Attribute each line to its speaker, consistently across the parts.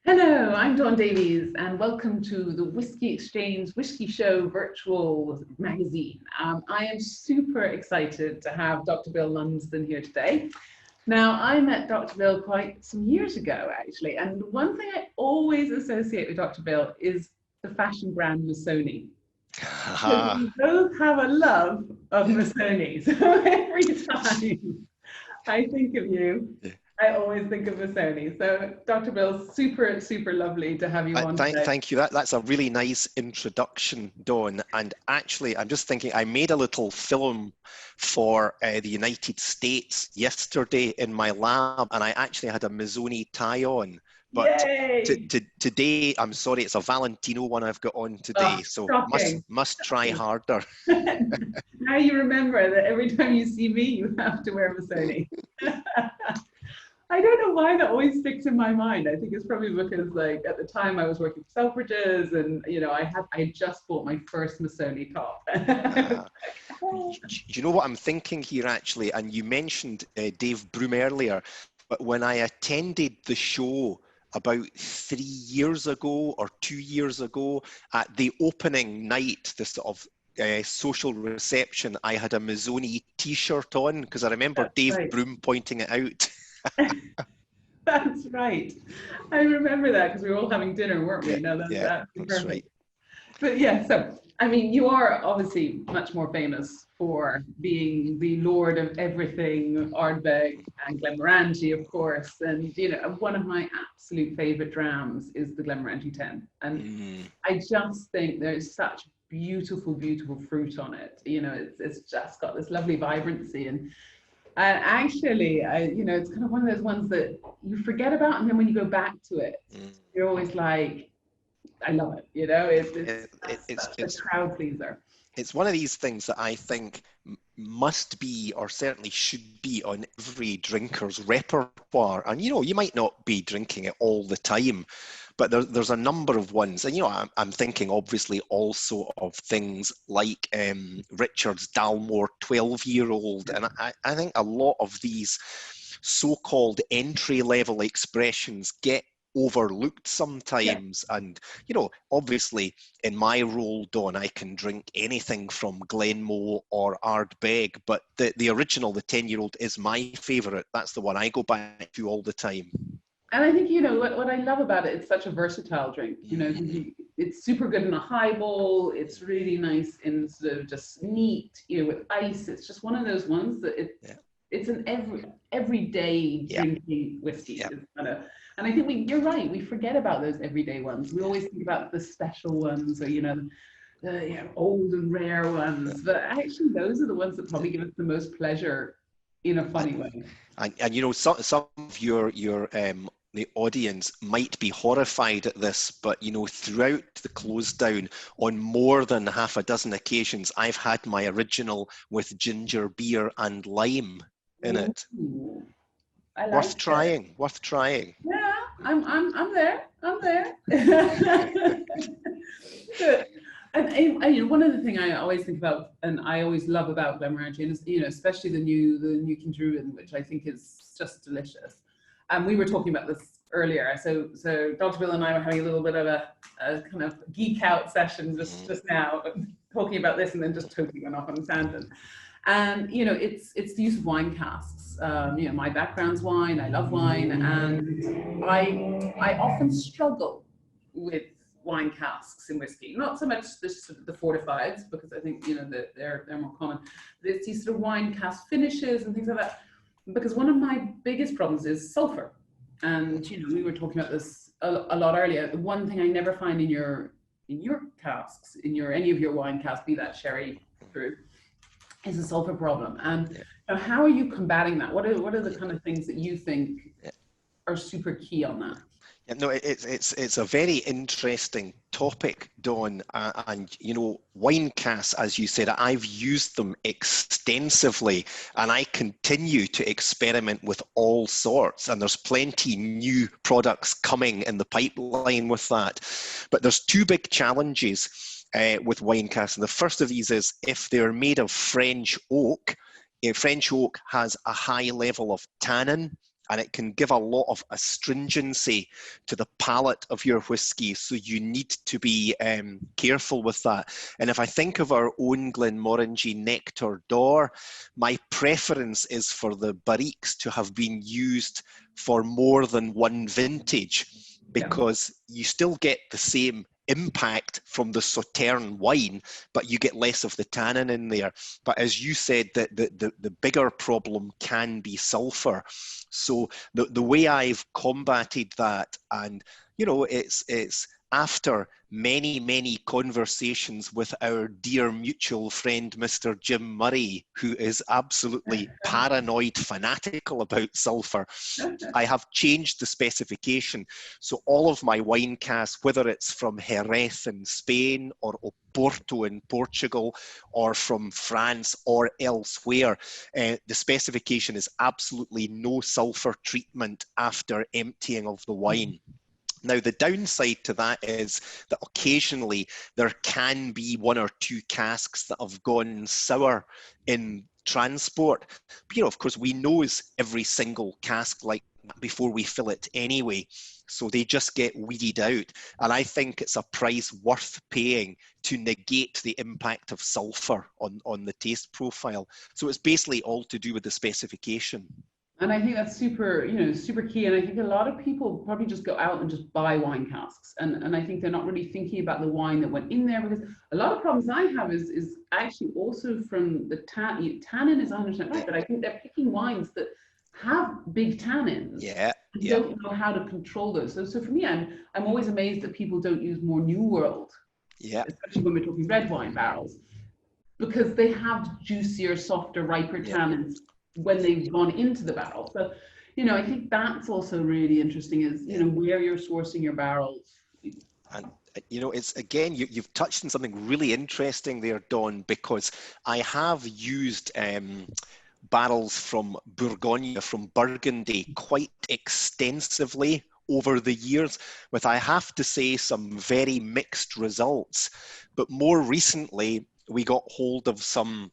Speaker 1: Hello, I'm Dawn Davies, and welcome to the Whisky Exchange Whisky Show virtual magazine. I am super excited to have Dr. Bill Lumsden here today. Now, I met Dr. Bill quite some years ago, actually, and one thing I always associate with Dr. Bill is the fashion brand Missoni. So we both have a love of Missoni, so every time I think of you, I always think of Missoni. So, Dr. Bill, super, super lovely to have you on today.
Speaker 2: Thank you. That's a really nice introduction, Dawn. And actually, I'm just thinking, I made a little film for the United States yesterday in my lab, and I actually had a Missoni tie on. But today, I'm sorry, it's a Valentino one I've got on today, so must try harder.
Speaker 1: Now you remember that every time you see me, you have to wear Missoni. I don't know why that always sticks in my mind. I think it's probably because, like, at the time I was working for Selfridges, and you know, I had just bought my first Missoni top.
Speaker 2: You know what I'm thinking here, actually, and you mentioned Dave Broom earlier, but when I attended the show about 3 years ago or 2 years ago at the opening night, the sort of social reception, I had a Missoni t-shirt on because I remember Dave Broom pointing it out.
Speaker 1: That's right. I remember that because we were all having dinner, weren't we? No,
Speaker 2: that's right.
Speaker 1: But yeah, so I mean, you are obviously much more famous for being the lord of everything, Ardbeg and Glenmorangie, of course. And you know, one of my absolute favorite drams is the Glenmorangie 10. And I just think there's such beautiful, beautiful fruit on it. You know, it's just got this lovely vibrancy, and actually, you know, it's kind of one of those ones that you forget about, and then when you go back to it, you're always like, I love it. You know, it's a crowd pleaser.
Speaker 2: It's one of these things that I think must be, or certainly should be, on every drinker's repertoire. And you know, you might not be drinking it all the time, but there's a number of ones. And you know, I'm thinking obviously also of things like Richard's Dalmore 12-year-old. And I think a lot of these so-called entry-level expressions get overlooked sometimes. And you know, obviously in my role, Dawn, I can drink anything from Glenmoe or Ardbeg, but the original, the 10-year-old, is my favorite. That's the one I go back to all the time.
Speaker 1: And I think, you know, what I love about it, it's such a versatile drink. You know, it's super good in a highball. It's really nice in sort of just neat, you know, with ice. It's just one of those ones that it's an everyday drinking whiskey. And I think you're right, we forget about those everyday ones. We always think about the special ones, or, you know, the old and rare ones. But actually, those are the ones that probably give us the most pleasure in a funny way.
Speaker 2: And you know, some of your the audience might be horrified at this, but you know, throughout the close down, on more than half a dozen occasions, I've had my original with ginger beer and lime in it.
Speaker 1: I like
Speaker 2: worth trying. Worth trying.
Speaker 1: Yeah, I'm there. And you know, one of the things I always think about, and I always love about Glenmorangie, is, you know, especially the new Kindruin, which I think is just delicious. And we were talking about this earlier. So Dr. Bill and I were having a little bit of a kind of geek out session just now, talking about this, and then just totally went off on a tangent. And you know, it's the use of wine casks. You know, my background's wine. I love wine, and I often struggle with wine casks in whiskey. Not so much the fortifieds, because I think, you know, that they're more common. But it's these sort of wine cask finishes and things like that. Because one of my biggest problems is sulfur. And you know, we were talking about this a lot earlier. The one thing I never find in your casks, any of your wine casks, be that sherry, fruit, is a sulfur problem. And you know, how are you combating that? What are the kind of things that you think are super key on that?
Speaker 2: Yeah, no, it's a very interesting topic, Dawn, and you know, wine casks, as you said, I've used them extensively, and I continue to experiment with all sorts, and there's plenty new products coming in the pipeline with that. But there's two big challenges with wine casks, and the first of these is if they're made of French oak. French oak has a high level of tannin, and it can give a lot of astringency to the palate of your whiskey. So you need to be careful with that. And if I think of our own Glenmorangie Nectar d'Or, my preference is for the barriques to have been used for more than one vintage, because you still get the same impact from the Sauterne wine, but you get less of the tannin in there. But as you said, the bigger problem can be sulfur. So the way I've combated that, and you know, it's after many conversations with our dear mutual friend Mr. Jim Murray, who is absolutely paranoid fanatical about sulfur, I have changed the specification. So all of my wine casks, whether it's from Jerez in Spain or Oporto in Portugal or from France or elsewhere, the specification is absolutely no sulfur treatment after emptying of the wine. Now, the downside to that is that occasionally there can be one or two casks that have gone sour in transport. But, you know, of course, we nose every single cask like that before we fill it anyway. So they just get weeded out. And I think it's a price worth paying to negate the impact of sulfur on the taste profile. So it's basically all to do with the specification.
Speaker 1: And I think that's super, you know, super key. And I think a lot of people probably just go out and just buy wine casks. And I think they're not really thinking about the wine that went in there, because a lot of problems I have is actually also from the tannin is 100% right, but I think they're picking wines that have big tannins.
Speaker 2: Yeah.
Speaker 1: And don't know how to control those. So for me, I'm always amazed that people don't use more New World.
Speaker 2: Yeah.
Speaker 1: Especially when we're talking red wine barrels, because they have juicier, softer, riper tannins when they've gone into the barrel. So, you know, I think that's also really interesting, is, you know, where you're sourcing your barrels.
Speaker 2: And, you know, it's, again, you've touched on something really interesting there, Dawn, because I have used barrels from Bourgogne, from Burgundy, quite extensively over the years, with, I have to say, some very mixed results. But more recently, we got hold of some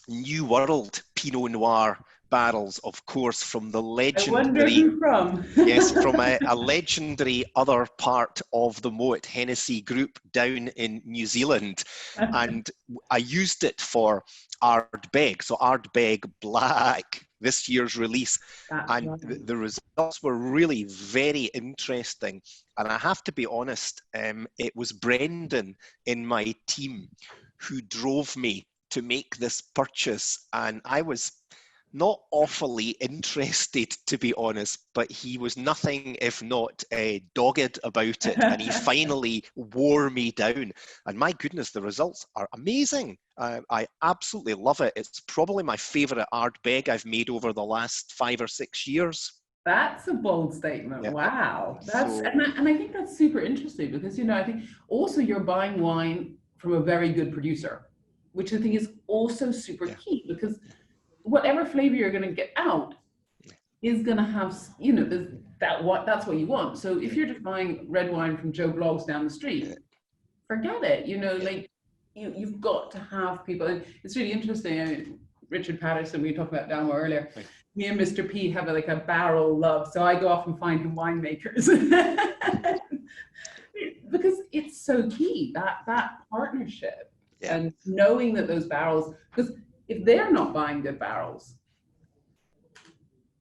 Speaker 2: New World Pinot Noir barrels, of course, from the legendary...
Speaker 1: I wonder who from.
Speaker 2: Yes, from a legendary other part of the Moet Hennessy group down in New Zealand. And I used it for Ardbeg, so Ardbeg Black, this year's release. And the results were really very interesting. And I have to be honest, it was Brendan in my team who drove me to make this purchase, and I was not awfully interested, to be honest, but he was nothing if not dogged about it, and he finally wore me down. And my goodness, the results are amazing. I absolutely love it. It's probably my favourite Ardbeg I've made over the last 5 or 6 years.
Speaker 1: That's a bold statement. Yeah. Wow. That's
Speaker 2: so,
Speaker 1: and I think that's super interesting, because, you know, I think also you're buying wine from a very good producer, which I think is also super key, because whatever flavor you're going to get out is going to have, you know, that's what you want. So if you're just buying red wine from Joe Bloggs down the street, forget it. You know, like you've got to have people. And it's really interesting. I mean, Richard Patterson, we talked about Dalmore earlier. Right. Me and Mr. Pete have a barrel love, so I go off and find him winemakers. Because it's so key, that partnership. Yeah. And knowing that those barrels, because if they're not buying good barrels,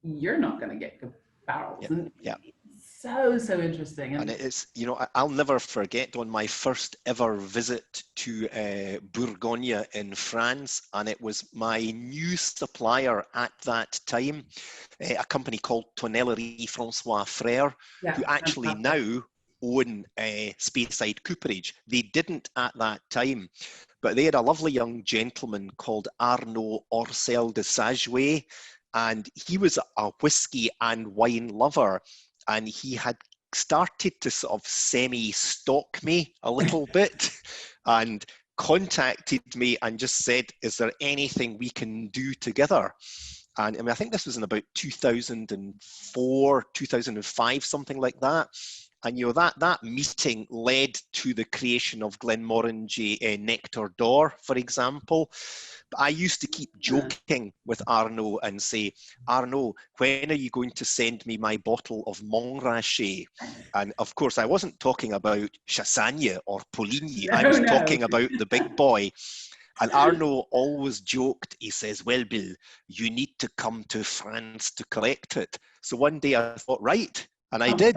Speaker 1: you're not going to get good barrels.
Speaker 2: Yeah.
Speaker 1: So interesting.
Speaker 2: And it is, you know, I'll never forget on my first ever visit to Bourgogne in France, and it was my new supplier at that time, a company called Tonnellerie François Frère, who actually now own Speyside Cooperage. They didn't at that time, but they had a lovely young gentleman called Arnaud Orcel de Saguet, and he was a whiskey and wine lover, and he had started to sort of semi-stalk me a little bit and contacted me and just said, is there anything we can do together? And I mean, I think this was in about 2004, 2005, something like that. And you know, that meeting led to the creation of Glenmorangie Nectar d'Or, for example. But I used to keep joking with Arnaud and say, Arnaud, when are you going to send me my bottle of Montrachet? And of course, I wasn't talking about Chassagne or Poligny. I was talking about the big boy. And Arnaud always joked, he says, well, Bill, you need to come to France to collect it. So one day I thought, right, and I did.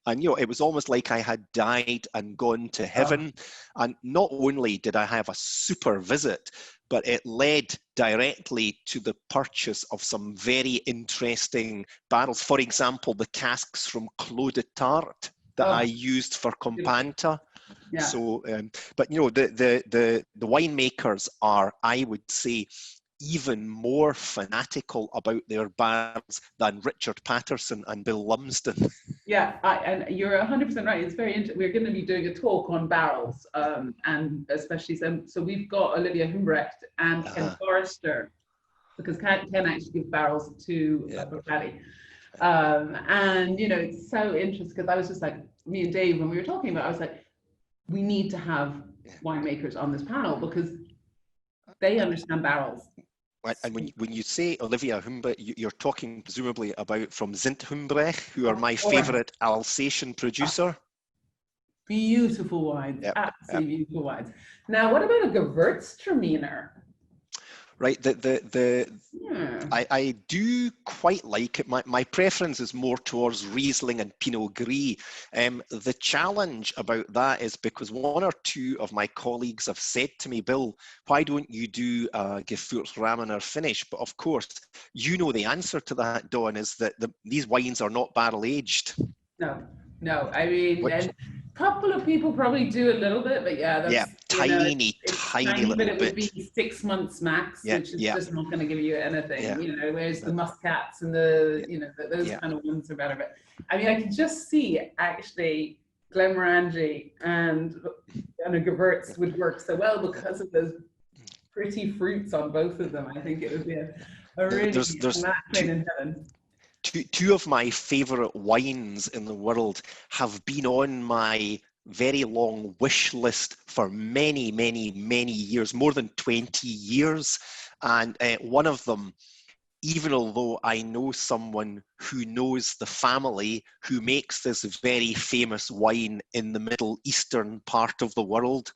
Speaker 2: And, you know, it was almost like I had died and gone to heaven. And not only did I have a super visit, but it led directly to the purchase of some very interesting barrels. For example, the casks from Clos de Tarte that I used for Companta.
Speaker 1: Yeah.
Speaker 2: So, but you know, the winemakers are, I would say, even more fanatical about their barrels than Richard Patterson and Bill Lumsden.
Speaker 1: Yeah, and you're 100% right. It's very interesting. We're going to be doing a talk on barrels, and especially so we've got Olivia Humbrecht and Ken Forrester, because Ken actually gives barrels to Upper Valley. And you know, it's so interesting because I was just like, me and Dave, when we were talking about it, I was like, we need to have winemakers on this panel because they understand barrels.
Speaker 2: And when you say Olivia Humbrecht, you're talking presumably about from Zint Humbrecht, who are my favourite Alsatian producer.
Speaker 1: Beautiful wines, absolutely beautiful wines. Now, what about a Gewürztraminer?
Speaker 2: Right, I do quite like it. My preference is more towards Riesling and Pinot Gris. The challenge about that is because one or two of my colleagues have said to me, Bill, why don't you do a Gewürztraminer finish? But of course, you know the answer to that, Dawn, is that these wines are not barrel aged.
Speaker 1: No. I mean, a couple of people probably do a little bit, but that's
Speaker 2: tiny little
Speaker 1: but it
Speaker 2: bit.
Speaker 1: would be 6 months max, which is just not going to give you anything. You know, whereas the muscats and the you know those kind of ones are better. But I mean, I can just see actually Glenmorangie and a Gewürz would work so well because of those pretty fruits on both of them. I think it would be a really match made in heaven.
Speaker 2: Two of my favourite wines in the world have been on my very long wish list for many years, more than 20 years. And one of them, even although I know someone who knows the family who makes this very famous wine in the Middle Eastern part of the world,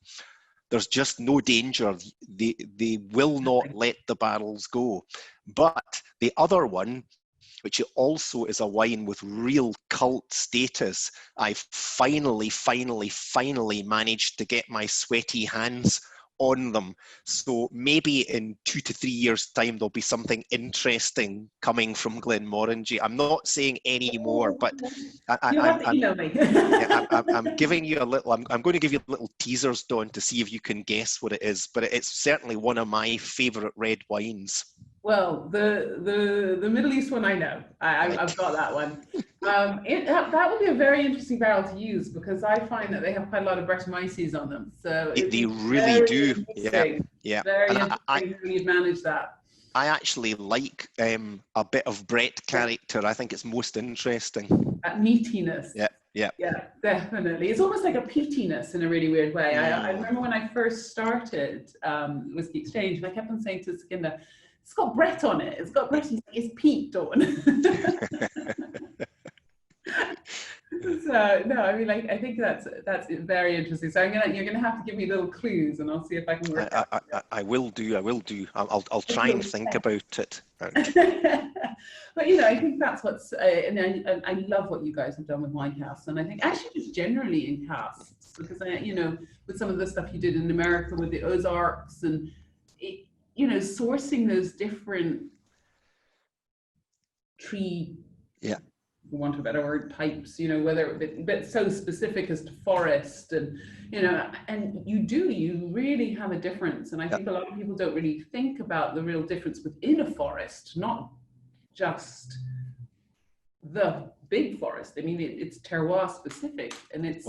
Speaker 2: there's just no danger. They will not let the barrels go. But the other one, which also is a wine with real cult status, I finally managed to get my sweaty hands on them. So maybe in 2 to 3 years' time, there'll be something interesting coming from Glenmorangie. I'm not saying any more, but I'm giving you a little, I'm going to give you little teasers, Dawn, to see if you can guess what it is, but it's certainly one of my favourite red wines.
Speaker 1: Well, the Middle East one I know. I've got that one. That would be a very interesting barrel to use because I find that they have quite a lot of Brettanomyces on them. So
Speaker 2: they really do. Yeah.
Speaker 1: Very interesting how you'd manage that.
Speaker 2: I actually like a bit of Brett character. I think it's most interesting.
Speaker 1: That meatiness.
Speaker 2: Yeah,
Speaker 1: definitely. It's almost like a peatiness in a really weird way. I remember when I first started Whisky Exchange, and I kept on saying to Skinner, it's got Brett on it. It's got Brett. He's like, it's Pete, Dawn. So no, I mean, like, I think that's very interesting. So you're gonna have to give me little clues, and I'll see if I can work.
Speaker 2: I will do. I'll try and think about it.
Speaker 1: But you know, I think that's what's, and I love what you guys have done with wine casts, and I think actually just generally in casts, because you know, with some of the stuff you did in America with the Ozarks and you know, sourcing those different tree, for want of a better word, types, you know, whether but so specific as to forest, and you know, and you really have a difference. And I think a lot of people don't really think about the real difference within a forest, not just the big forest. I mean, it's terroir specific, and it's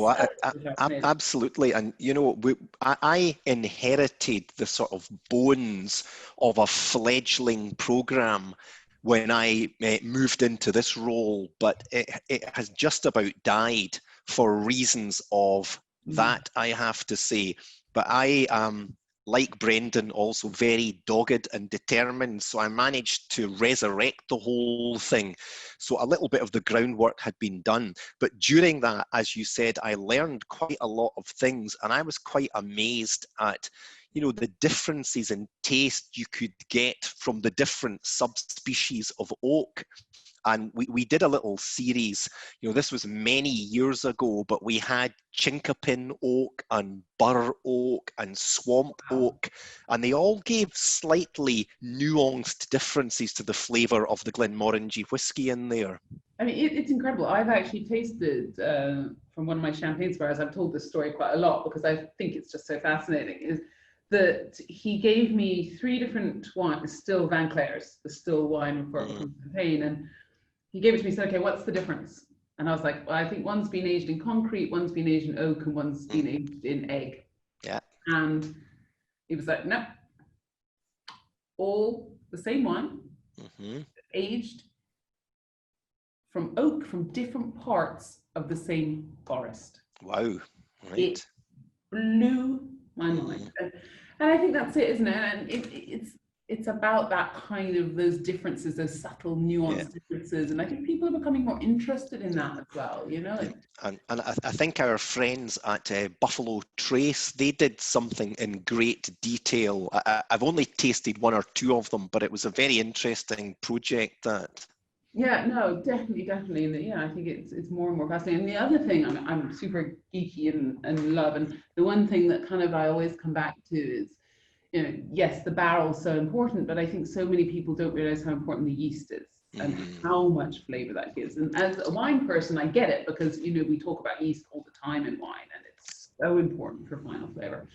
Speaker 2: absolutely. And you know, I inherited the sort of bones of a fledgling program when I moved into this role, but it has just about died for reasons of that, I have to say. But I am, like Brendan, also very dogged and determined, so I managed to resurrect the whole thing. So a little bit of the groundwork had been done, but during that, as you said, I learned quite a lot of things, and I was quite amazed at, you know, the differences in taste you could get from the different subspecies of oak. And we did a little series, you know, this was many years ago, but we had chinkapin oak and burr oak and swamp oak, and they all gave slightly nuanced differences to the flavour of the Glenmorangie whiskey in there.
Speaker 1: I mean, it's incredible. I've actually tasted from one of my champagne spirits. I've told this story quite a lot because I think it's just so fascinating. Is that he gave me 3 different wines, still Van Clairs, the still wine for champagne, and he gave it to me and said, okay, what's the difference? And I was like, well, I think one's been aged in concrete, one's been aged in oak, and one's been aged in egg.
Speaker 2: Yeah.
Speaker 1: And he was like, no, all the same wine, aged from oak, from different parts of the same forest.
Speaker 2: Wow. Right.
Speaker 1: It blew my mind. And I think that's it, isn't it? And it's about that kind of those differences, those subtle nuanced differences. And I think people are becoming more interested in that as well, you know?
Speaker 2: And I think our friends at Buffalo Trace, they did something in great detail. I've only tasted 1 or 2 of them, but it was a very interesting project, that.
Speaker 1: Yeah, no, definitely. Yeah, I think it's more and more fascinating. And the other thing I'm super geeky and love, and the one thing that kind of I always come back to is, you know, yes, the barrel's so important, but I think so many people don't realize how important the yeast is and how much flavor that gives. And as a wine person, I get it, because, you know, we talk about yeast all the time in wine, and it's so important for final flavor.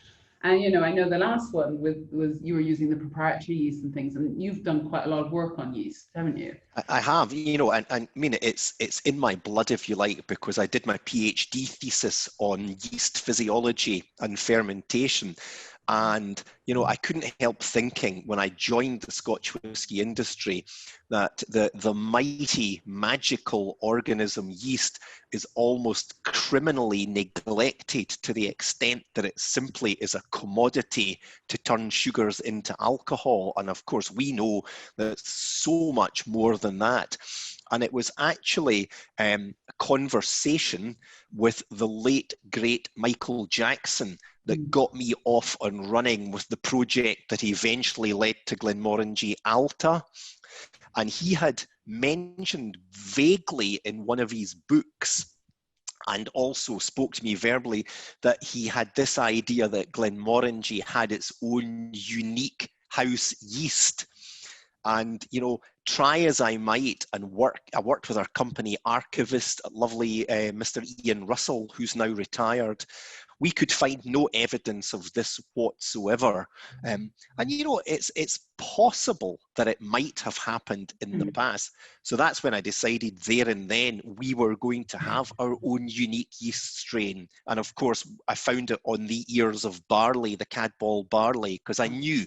Speaker 1: And, you know, I know the last one was you were using the proprietary yeast and things, and you've done quite a lot of work on yeast, haven't you?
Speaker 2: I have, you know, and I mean, it's in my blood, if you like, because I did my PhD thesis on yeast physiology and fermentation. And, you know, I couldn't help thinking when I joined the Scotch whisky industry that the mighty magical organism yeast is almost criminally neglected, to the extent that it simply is a commodity to turn sugars into alcohol. And of course, we know that it's so much more than that. And it was actually a conversation with the late, great Michael Jackson that got me off and running with the project that eventually led to Glenmorangie Alta. And he had mentioned vaguely in one of his books, and also spoke to me verbally, that he had this idea that Glenmorangie had its own unique house yeast. And, you know, try as I might and I worked with our company archivist, lovely Mr. Ian Russell, who's now retired. We could find no evidence of this whatsoever. And, you know, it's possible that it might have happened in the past. So that's when I decided there and then we were going to have our own unique yeast strain. And of course, I found it on the ears of barley, the Cadball barley, because I knew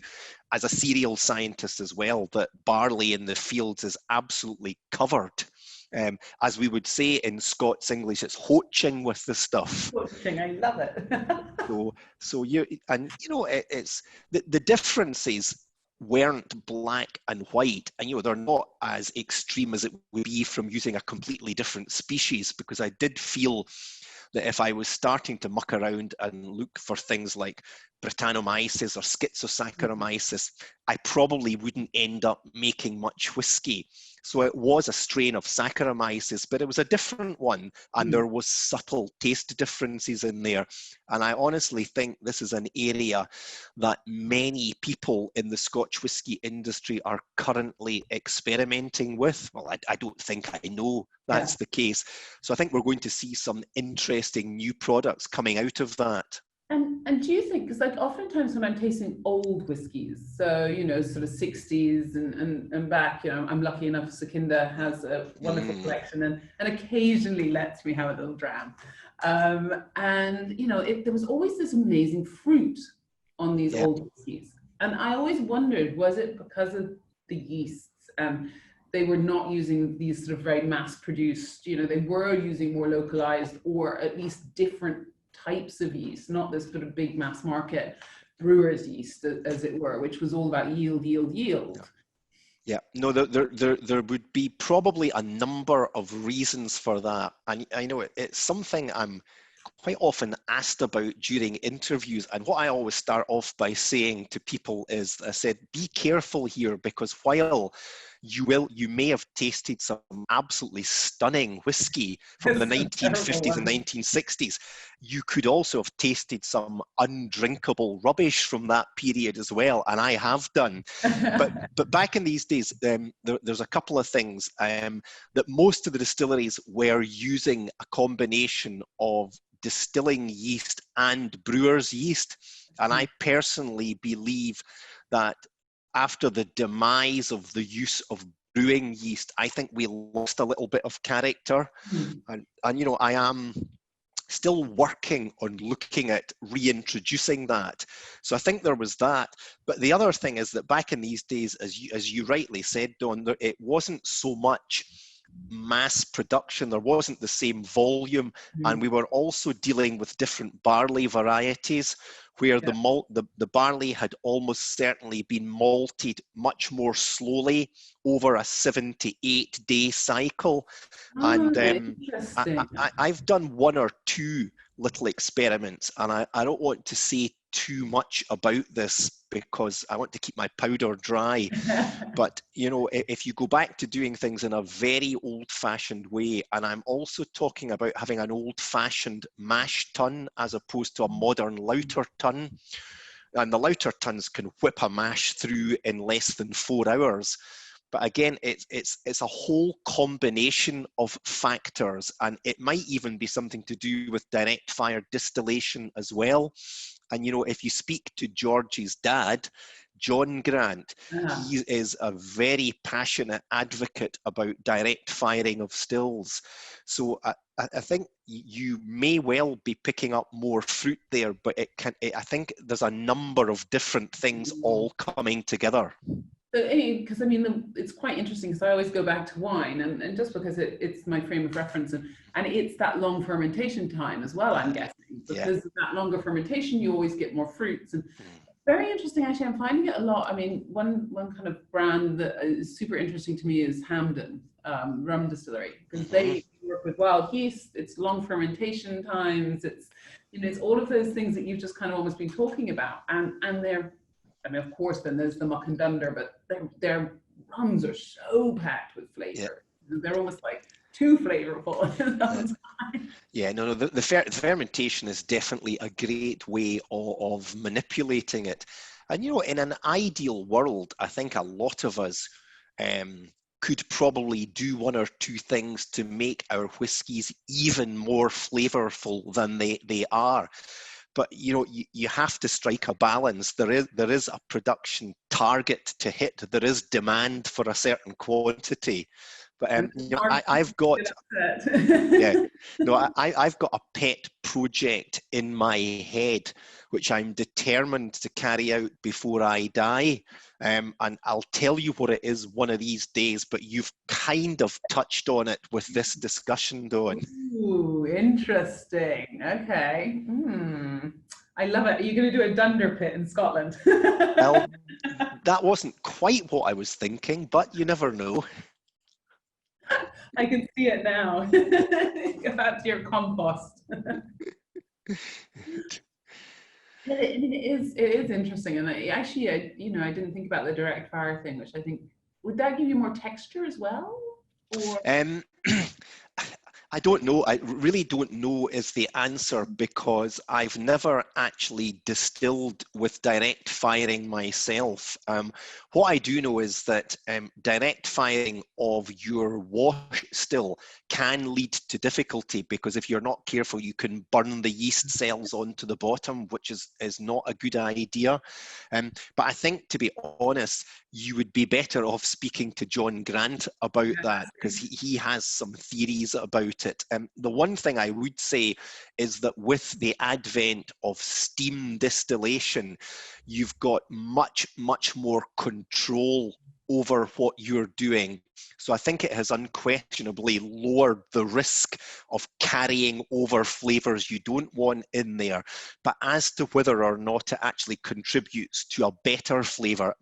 Speaker 2: as a cereal scientist as well that barley in the fields is absolutely covered. As we would say in Scots English, it's hoaching with the stuff.
Speaker 1: Hoaching, I love it.
Speaker 2: so you, and you know, it's the differences weren't black and white, and you know, they're not as extreme as it would be from using a completely different species, because I did feel that if I was starting to muck around and look for things like Brettanomyces or Schizosaccharomyces, I probably wouldn't end up making much whiskey. So it was a strain of Saccharomyces, but it was a different one, and there was subtle taste differences in there. And I honestly think this is an area that many people in the Scotch whisky industry are currently experimenting with. Well, I don't think I know that's the case. So I think we're going to see some interesting new products coming out of that.
Speaker 1: And do you think, because like oftentimes when I'm tasting old whiskies, so, you know, sort of 60s and back, you know, I'm lucky enough, Sekinda has a wonderful collection and occasionally lets me have a little dram. And, you know, there was always this amazing fruit on these old whiskies. And I always wondered, was it because of the yeasts? they were not using these sort of very mass-produced, you know, they were using more localized or at least different types of yeast, not this sort of big mass market brewer's yeast, as it were, which was all about yield, yield, yield.
Speaker 2: Yeah, no, there would be probably a number of reasons for that. And I know it's something I'm quite often asked about during interviews. And what I always start off by saying to people is, I said, be careful here, because while you may have tasted some absolutely stunning whiskey from the 1950s and 1960s, you could also have tasted some undrinkable rubbish from that period as well, and I have done. But back in these days, there's a couple of things that most of the distilleries were using a combination of distilling yeast and brewer's yeast, and I personally believe that after the demise of the use of brewing yeast, I think we lost a little bit of character. And you know, I am still working on looking at reintroducing that. So I think there was that. But the other thing is that back in these days, as you rightly said, Dawn, it wasn't so much mass production, there wasn't the same volume, and we were also dealing with different barley varieties, where the barley had almost certainly been malted much more slowly over a 7 to 8 day cycle. And I've done one or two little experiments, and I don't want to say too much about this because I want to keep my powder dry. But you know, if you go back to doing things in a very old-fashioned way, and I'm also talking about having an old-fashioned mash tun as opposed to a modern lauter tun, and the lauter tuns can whip a mash through in less than 4 hours. But again, it's a whole combination of factors, and it might even be something to do with direct fire distillation as well. And you know, if you speak to George's dad, John Grant, he is a very passionate advocate about direct firing of stills. So I think you may well be picking up more fruit there, but I think there's a number of different things all coming together.
Speaker 1: Because I mean, it's quite interesting, because I always go back to wine, and just because it's my frame of reference, and it's that long fermentation time as well, I'm guessing. Because of that longer fermentation, you always get more fruits. And very interesting, actually, I'm finding it a lot. I mean, one kind of brand that is super interesting to me is Hamden Rum Distillery, because they work with wild yeast, it's long fermentation times, it's, you know, it's all of those things that you've just kind of almost been talking about, and they're, I mean, of course, then there's the muck and dunder, but their rums are so packed with flavor. They're almost like too flavorful.
Speaker 2: Yeah, no, the fermentation is definitely a great way of manipulating it. And, you know, in an ideal world, I think a lot of us could probably do one or two things to make our whiskies even more flavorful than they are. But you know, you have to strike a balance. There is a production target to hit. There is demand for a certain quantity. But you know, I've got I've got a pet project in my head which I'm determined to carry out before I die. And I'll tell you what it is one of these days, but you've kind of touched on it with this discussion, Dawn.
Speaker 1: Ooh, interesting. Okay. I love it. Are you going to do a dunder pit in Scotland?
Speaker 2: Well, that wasn't quite what I was thinking, but you never know.
Speaker 1: I can see it now. Go back to your compost. It is interesting, and actually, I didn't think about the direct fire thing, which I think, would that give you more texture as well? Or?
Speaker 2: I don't know. I really don't know is the answer, because I've never actually distilled with direct firing myself. What I do know is that direct firing of your wash still can lead to difficulty, because if you're not careful, you can burn the yeast cells onto the bottom, which is not a good idea. But I think, to be honest, you would be better off speaking to John Grant about that, because he has some theories about it. The one thing I would say is that with the advent of steam distillation, you've got much more control over what you're doing. So I think it has unquestionably lowered the risk of carrying over flavors you don't want in there. But as to whether or not it actually contributes to a better flavor,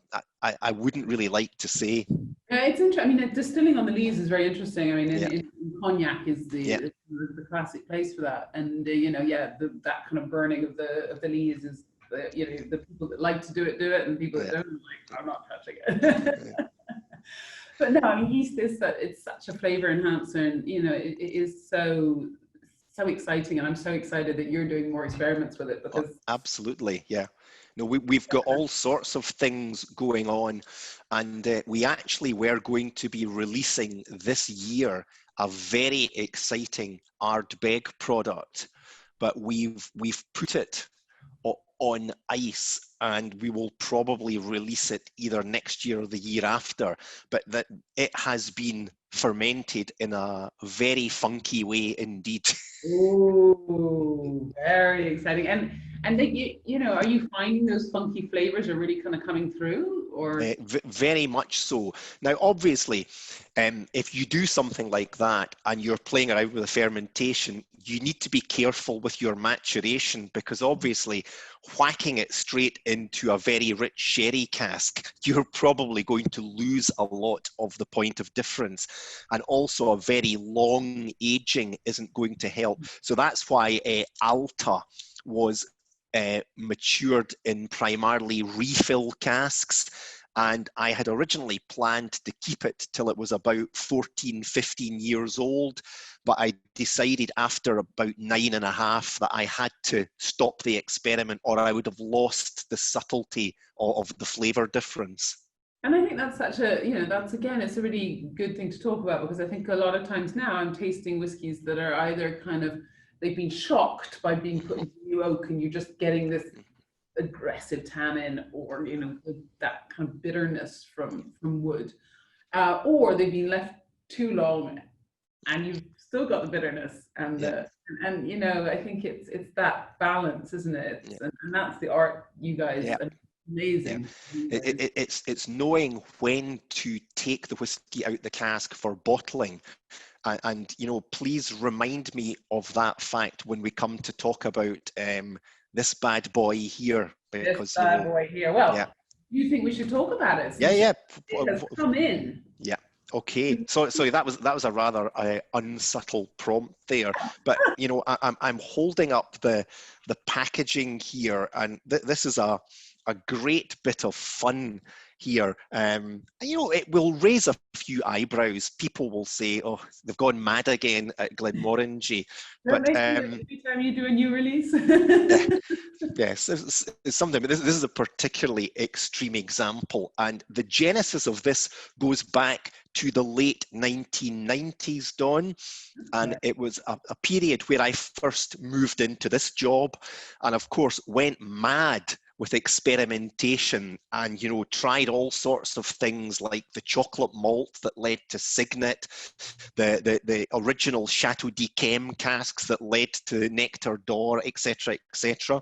Speaker 2: I wouldn't really like to say.
Speaker 1: It's interesting. I mean, distilling on the lees is very interesting. I mean,
Speaker 2: Yeah.
Speaker 1: in cognac is
Speaker 2: Yeah.
Speaker 1: the classic place for that. And you know, yeah, that kind of burning of the lees is, you know, the people that like to do it, and people that don't, like, I'm not touching it. But no, I mean, yeast is it's such a flavor enhancer, and you know, it is so exciting, and I'm so excited that you're doing more experiments with it, because
Speaker 2: Absolutely, yeah. No, we've got all sorts of things going on, and we actually were going to be releasing this year a very exciting Ardbeg product, but we've put it on ice, and we will probably release it either next year or the year after. But that it has been fermented in a very funky way indeed.
Speaker 1: oh, very exciting. And then you know, are you finding those funky flavors are really kind of coming through, or?
Speaker 2: Very much so. Now, obviously, if you do something like that and you're playing around with the fermentation, you need to be careful with your maturation, because obviously whacking it straight into a very rich sherry cask, you're probably going to lose a lot of the point of difference. And also a very long aging isn't going to help. So that's why Alta was matured in primarily refill casks, and I had originally planned to keep it till it was about 14, 15 years old, but I decided after about 9.5 that I had to stop the experiment, or I would have lost the subtlety of the flavour difference.
Speaker 1: And I think that's such a, you know, that's, again, it's a really good thing to talk about, because I think a lot of times now I'm tasting whiskies that are either kind of, they've been shocked by being put into new oak, and you're just getting this aggressive tannin, or you know, that kind of bitterness from wood, or they've been left too long and you've still got the bitterness and and you know, I think it's that balance, isn't it? And that's the art, you guys. Amazing.
Speaker 2: It's knowing when to take the whiskey out the cask for bottling. And you know, please remind me of that fact when we come to talk about this bad boy here. Because,
Speaker 1: this bad boy here. Well, you think we should talk about it? It has come in.
Speaker 2: Yeah. Okay. So that was a rather unsubtle prompt there. But you know, I'm holding up the packaging here, and this is a great bit of fun here. You know, it will raise a few eyebrows. People will say, "Oh, they've gone mad again at Glenmorangie."
Speaker 1: But every time you do a new release.
Speaker 2: Yes, it's something. But this is a particularly extreme example, and the genesis of this goes back to the late 1990s, Dawn, and it was a period where I first moved into this job, and of course went mad with experimentation, and you know, tried all sorts of things like the chocolate malt that led to Signet, the original Chateau d'Yquem casks that led to Nectar d'Or, etc., etc.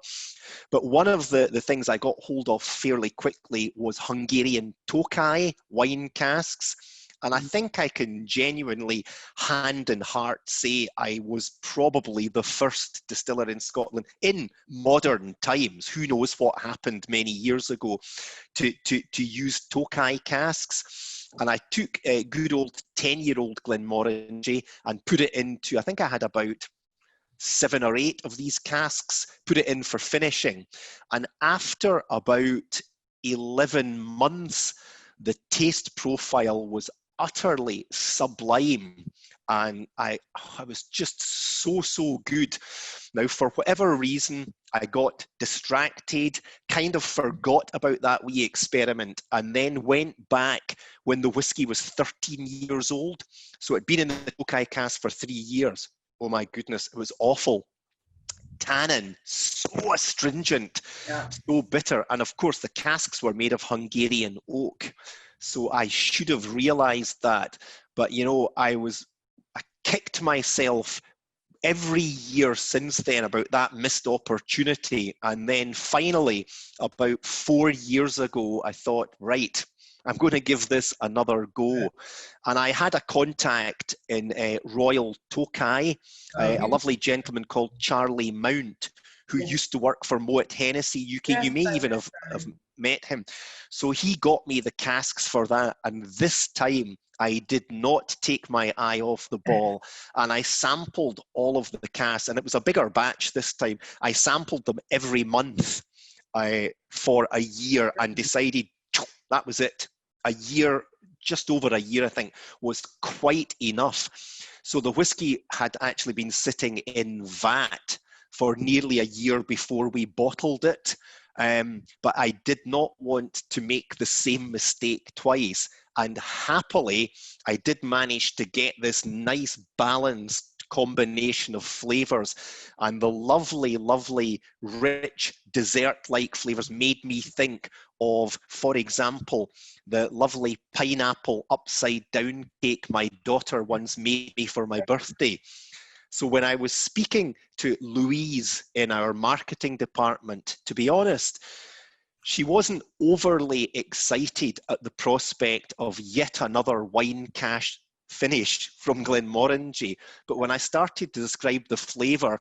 Speaker 2: But one of the things I got hold of fairly quickly was Hungarian Tokaj wine casks. And I think I can genuinely, hand and heart, say I was probably the first distiller in Scotland in modern times, who knows what happened many years ago, to use Tokaj casks. And I took a good old 10-year-old Glenmorangie and put it into, I think I had about 7 or 8 of these casks, put it in for finishing. And after about 11 months, the taste profile was utterly sublime, and I was just so good. Now, for whatever reason, I got distracted, kind of forgot about that wee experiment, and then went back when the whiskey was 13 years old. So it'd been in the Tokaj cask for 3 years. Oh my goodness, it was awful. Tannin, so astringent, so bitter, and of course the casks were made of Hungarian oak. So I should have realized that. But, you know, I kicked myself every year since then about that missed opportunity. And then finally, about 4 years ago, I thought, right, I'm going to give this another go. And I had a contact in Royal Tokai, a lovely gentleman called Charlie Mount, who used to work for Moet Hennessy UK. You may even have met him. So he got me the casks for that. And this time I did not take my eye off the ball. And I sampled all of the casks. And it was a bigger batch this time. I sampled them every month for a year and decided that was it. A year, just over a year, I think, was quite enough. So the whiskey had actually been sitting in vat for nearly a year before we bottled it. But I did not want to make the same mistake twice. And happily, I did manage to get this nice balanced combination of flavors, and the lovely, lovely, rich dessert-like flavors made me think of, for example, the lovely pineapple upside down cake my daughter once made me for my birthday. So when I was speaking to Louise in our marketing department, to be honest, she wasn't overly excited at the prospect of yet another wine cache finish from Glenmorangie. But when I started to describe the flavour,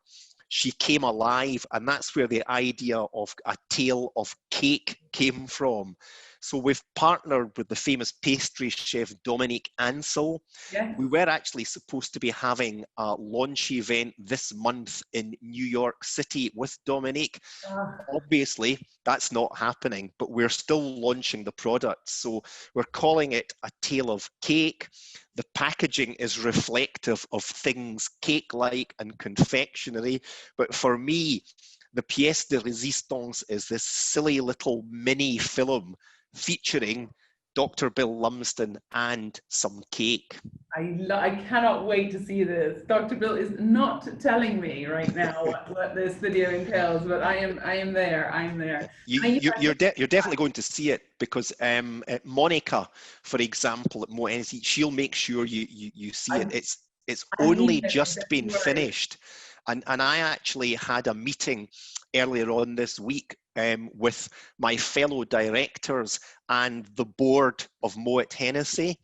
Speaker 2: she came alive, and that's where the idea of a tale of cake came from. So we've partnered with the famous pastry chef Dominique Ansel. Yes. We were actually supposed to be having a launch event this month in New York City with Dominique. Obviously, that's not happening, but we're still launching the product. So we're calling it a tale of cake. The packaging is reflective of things cake-like and confectionery. But for me, the pièce de résistance is this silly little mini film featuring Dr. Bill Lumsden and some cake.
Speaker 1: I cannot wait to see this. Dr. Bill is not telling me right now what this video entails, but I am there. I'm there.
Speaker 2: You're definitely going to see it, because Monica, for example, at Moet Hennessy, she'll make sure you see it. It's only just been finished. And I actually had a meeting earlier on this week with my fellow directors and the board of Moet Hennessy,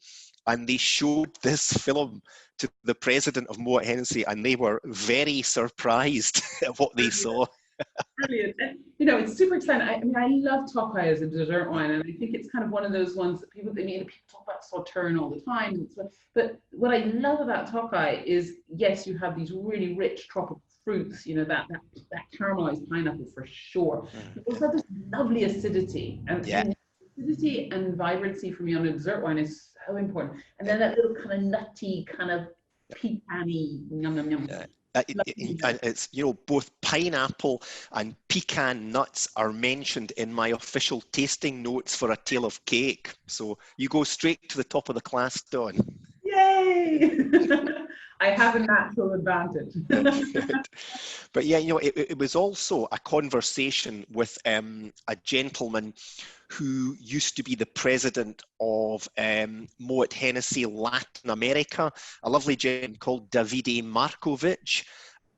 Speaker 2: and they showed this film to the president of Moet Hennessy, and they were very surprised at what they saw.
Speaker 1: Brilliant. And, you know, it's super exciting. I mean, I love Tokai as a dessert wine, and I think it's kind of one of those ones that people talk about Sauterne all the time. But what I love about Tokai is, yes, you have these really rich tropical fruits, you know, that caramelized pineapple for sure. You also have this lovely acidity, and acidity and vibrancy for me on a dessert wine is so important. And then that little kind of nutty, kind of pecan-y, yum, yum, yum.
Speaker 2: And it's, you know, both pineapple and pecan nuts are mentioned in my official tasting notes for A Tale of Cake. So you go straight to the top of the class, Dawn.
Speaker 1: Yay! I have a natural advantage.
Speaker 2: But yeah, you know, it was also a conversation with a gentleman who used to be the president of Moet Hennessy Latin America, a lovely gentleman called Davide Markovic.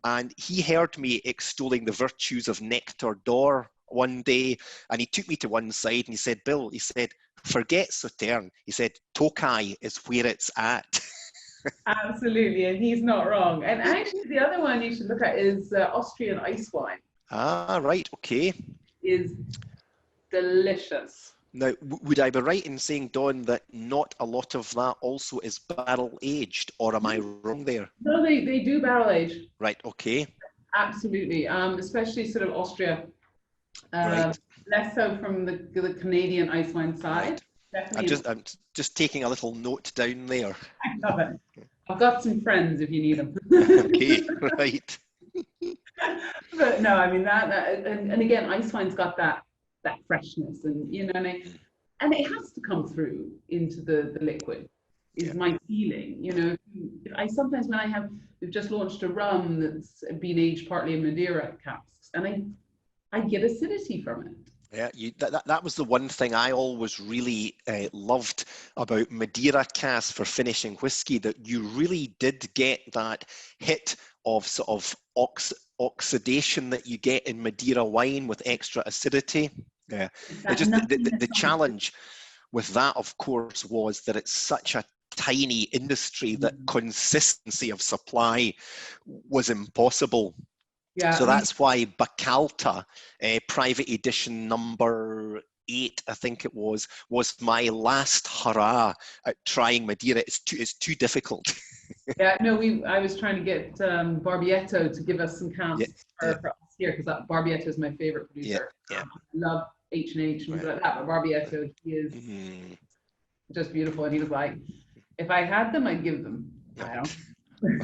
Speaker 2: And he heard me extolling the virtues of Nectar d'Or one day, and he took me to one side and he said, Bill, he said, forget Sauterne. He said, Tokai is where it's at.
Speaker 1: Absolutely, and he's not wrong. And actually, the other one you should look at is Austrian ice wine.
Speaker 2: Ah, right, okay.
Speaker 1: Is delicious.
Speaker 2: Now, would I be right in saying, Dawn, that not a lot of that also is barrel aged, or am I wrong there?
Speaker 1: No, they do barrel age.
Speaker 2: Right, okay.
Speaker 1: Absolutely, especially sort of Austria.
Speaker 2: Right.
Speaker 1: Less so from the Canadian ice wine side.
Speaker 2: Right.
Speaker 1: Definitely.
Speaker 2: I'm just taking a little note down there.
Speaker 1: I love it. I've got some friends if you need them.
Speaker 2: Okay, right.
Speaker 1: But no, I mean and again, ice wine's got that freshness, and you know, and it has to come through into the liquid. Is my feeling, you know. I sometimes when we've just launched a rum that's been aged partly in Madeira casks, and I get acidity from it.
Speaker 2: Yeah, that was the one thing I always really loved about Madeira casks for finishing whiskey, that you really did get that hit of sort of oxidation that you get in Madeira wine with extra acidity. Yeah, it's just the challenge with that, of course, was that it's such a tiny industry that consistency of supply was impossible.
Speaker 1: Yeah,
Speaker 2: So that's why Bacalta, private edition number 8, I think it was my last hurrah at trying Madeira. It's too difficult.
Speaker 1: yeah. No, I was trying to get Barbietto to give us some
Speaker 2: Yeah,
Speaker 1: counts
Speaker 2: yeah,
Speaker 1: for us here, because Barbietto is my favorite
Speaker 2: yeah,
Speaker 1: producer.
Speaker 2: yeah.
Speaker 1: I love H&H and things like that, but Barbietto, he is just beautiful. And he was like, if I had them, I'd give them. I don't.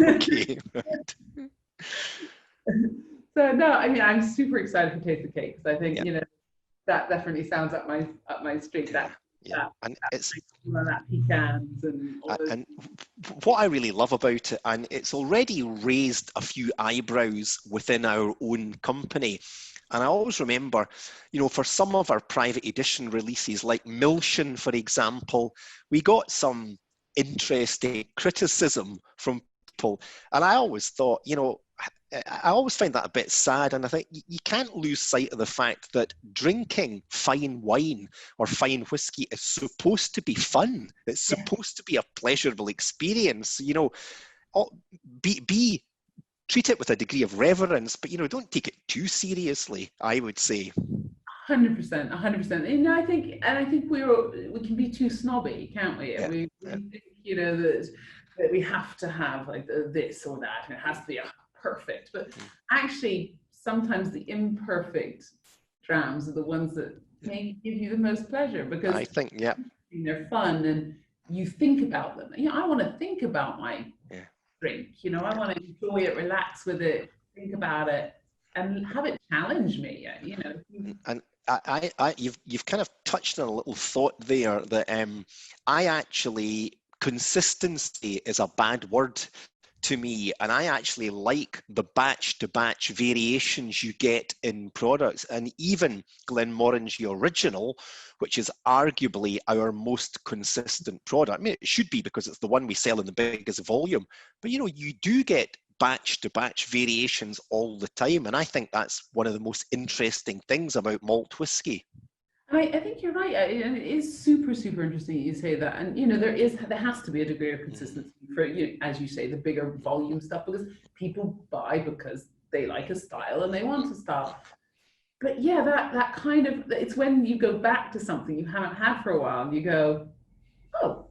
Speaker 2: Okay.
Speaker 1: So no, I mean, I'm super excited for Taste the Cake, because I think,
Speaker 2: Yeah.
Speaker 1: you know, that definitely sounds up my street.
Speaker 2: Yeah. And it's
Speaker 1: that pecans and all those.
Speaker 2: and what I really love about it, and it's already raised a few eyebrows within our own company. And I always remember, you know, for some of our private edition releases, like Milshin, for example, we got some interesting criticism from people. And I always thought, you know, I always find that a bit sad. And I think you can't lose sight of the fact that drinking fine wine or fine whiskey is supposed to be fun. It's supposed to be a pleasurable experience. You know, treat it with a degree of reverence, but, you know, don't take it too seriously, I would say.
Speaker 1: 100%, 100%. And I think we can be too snobby, can't we?
Speaker 2: Yeah.
Speaker 1: We think, you know, that we have to have like this or that, and it has to be perfect. But actually, sometimes the imperfect drams are the ones that may give you the most pleasure, because
Speaker 2: I think,
Speaker 1: they're fun and you think about them. You know, I want to think about my drink. You know, I want to enjoy it, relax with it, think about it, and have it challenge me. You know,
Speaker 2: and you've kind of touched on a little thought there that I actually, consistency is a bad word to me, and I actually like the batch to batch variations you get in products. And even Glenmorangie Original, which is arguably our most consistent product, I mean, it should be because it's the one we sell in the biggest volume, but, you know, you do get batch to batch variations all the time, and I think that's one of the most interesting things about malt whiskey.
Speaker 1: And I think you're right. And it is super, super interesting that you say that. And, you know, there has to be a degree of consistency for, you know, as you say, the bigger volume stuff, because people buy because they like a style and they want a style. But yeah, that kind of, it's when you go back to something you haven't had for a while and you go, oh,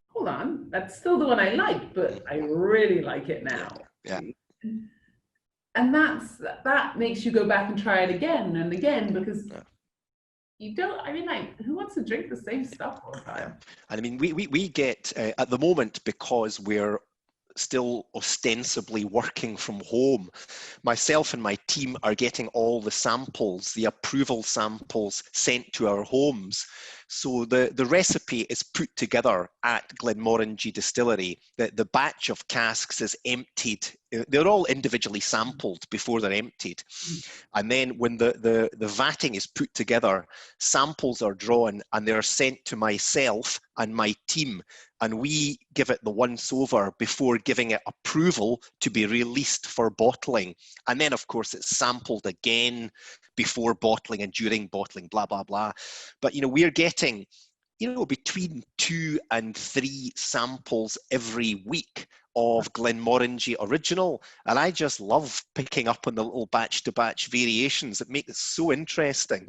Speaker 1: hold on, that's still the one I like, but I really like it now.
Speaker 2: Yeah.
Speaker 1: And that makes you go back and try it again and again, because you don't, I mean, like, who wants to drink the same stuff all the time?
Speaker 2: And I mean, we get, at the moment, because we're still ostensibly working from home, myself and my team are getting all the samples, the approval samples, sent to our homes. So the recipe is put together at Glenmorangie Distillery. The batch of casks is emptied. They're all individually sampled before they're emptied. And then when the vatting is put together, samples are drawn and they're sent to myself and my team. And we give it the once over before giving it approval to be released for bottling. And then, of course, it's sampled again before bottling and during bottling, blah, blah, blah. But, you know, we're getting, you know, between 2 and 3 samples every week of Glenmorangie Original. And I just love picking up on the little batch-to-batch variations that make it so interesting.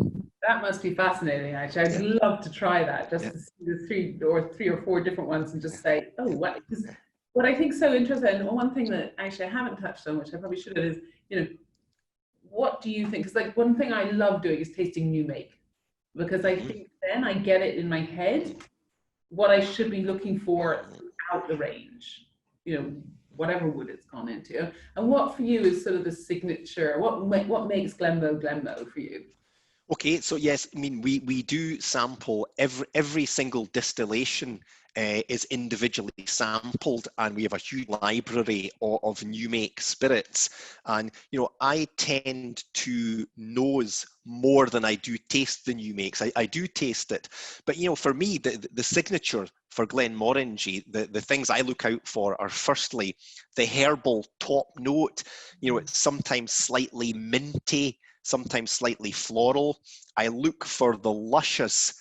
Speaker 1: That must be fascinating, actually. I'd love to try that, just to see the 3 or 4 different ones and just say, oh, what? Because what I think is so interesting, and one thing that actually I haven't touched on, which I probably should have, is, you know, what do you think? Because, like, one thing I love doing is tasting new make, because I think then I get it in my head what I should be looking for out the range, you know, whatever wood it's gone into. And what for you is sort of the signature? What makes Glenmo for you?
Speaker 2: Okay, so yes, I mean, we do sample every single distillation is individually sampled, and we have a huge library of new make spirits. And, you know, I tend to nose more than I do taste the new makes. I do taste it, but, you know, for me, the signature for Glenmorangie, the things I look out for are, firstly, the herbal top note. You know, it's sometimes slightly minty, sometimes slightly floral. I look for the luscious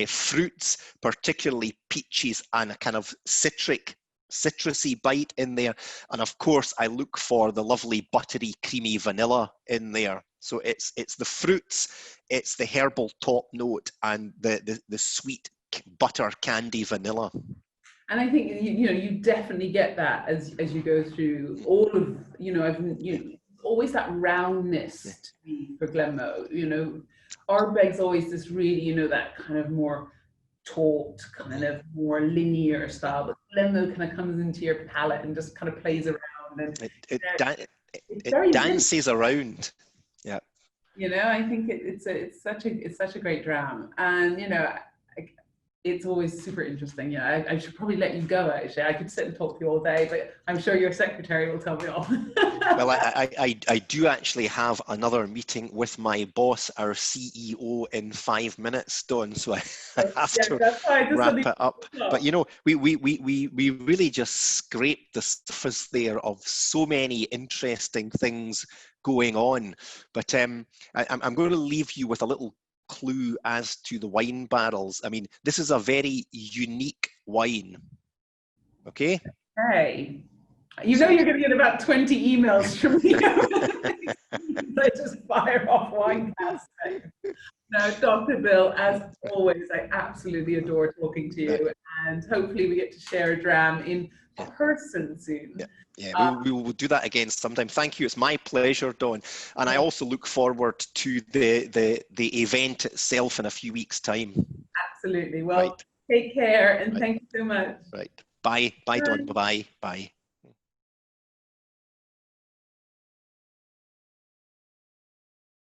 Speaker 2: fruits, particularly peaches, and a kind of citrusy bite in there. And of course, I look for the lovely buttery, creamy vanilla in there. So it's the fruits, it's the herbal top note, and the sweet butter candy vanilla.
Speaker 1: And I think you definitely get that as you go through all of always that roundness to me for Glenmorangie. Ardbeg's always this really that kind of more taut, kind of more linear style, but Glenmorangie kind of comes into your palate and just kind of plays around, and
Speaker 2: it
Speaker 1: very
Speaker 2: dances around. Yeah.
Speaker 1: I think it's such a great dram, and it's always super interesting. Yeah, I should probably let you go, actually. I could sit and talk to you all day, but I'm sure your secretary will tell me off.
Speaker 2: Well, I do actually have another meeting with my boss, our CEO, in 5 minutes, Dawn, so I have to wrap it up. But we really just scraped the surface there of so many interesting things going on. But I'm going to leave you with a little clue as to the wine barrels. I mean, this is a very unique wine. Okay?
Speaker 1: Hey, you're going to get about 20 emails from me. I just fire off wine casting. Now, Dr. Bill, as always, I absolutely adore talking to you, and hopefully we get to share a dram in person soon.
Speaker 2: Yeah, we will do that again sometime. Thank you. It's my pleasure, Dawn. And I also look forward to the event itself in a few weeks' time.
Speaker 1: Absolutely. Well, take care, and thank you so much.
Speaker 2: Right. Bye. Bye, Dawn. Bye-bye. Bye.